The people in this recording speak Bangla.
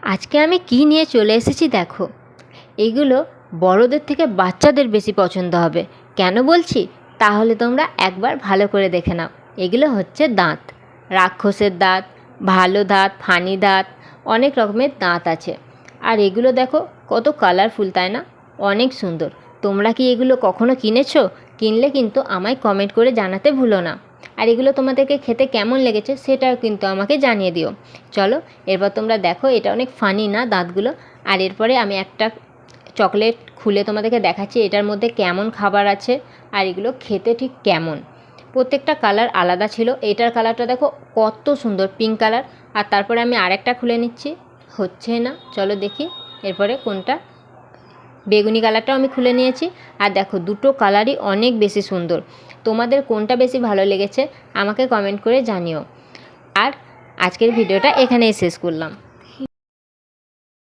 আজকে আমি কি নিয়ে চলে এসেছি দেখো। এগুলো বড়দের থেকে বাচ্চাদের বেশি পছন্দ হবে। কেন বলছি তাহলে তোমরা একবার ভালো করে দেখে নাও। এগুলো হচ্ছে দাঁত, রাক্ষসের দাঁত, ভালো দাঁত, ফানি দাঁত, অনেক রকমের দাঁত আছে। আর এগুলো দেখো কত কালারফুল, তাই না? অনেক সুন্দর। তোমরা কি এগুলো কখনো কিনেছো? কিনলে কিন্তু আমায় কমেন্ট করে জানাতে ভুলো না। আর এগুলো তোমাদেরকে খেতে কেমন লেগেছে সেটাও কিন্তু আমাকে জানিয়ে দিও। চলো এরপর তোমরা দেখো, এটা অনেক ফানি না দাঁতগুলো। আর এরপরে আমি একটা চকলেট খুলে তোমাদেরকে দেখাচ্ছি এটার মধ্যে কেমন খাবার আছে আর এগুলো খেতে ঠিক কেমন। প্রত্যেকটা কালার আলাদা ছিল। এটার কালারটা দেখো কত সুন্দর, পিঙ্ক কালার। আর তারপরে আমি আরেকটা খুলে নিচ্ছি, হচ্ছে না, চলো দেখি এরপরে কোনটা। বেগুনি কালারটাও আমি খুলে নিয়েছি। আর দেখো দুটো কালারই অনেক বেশি সুন্দর। তোমাদের কোনটা বেশি ভালো লেগেছে আমাকে কমেন্ট করে জানিও। আর আজকের ভিডিওটা এখানেই শেষ করলাম।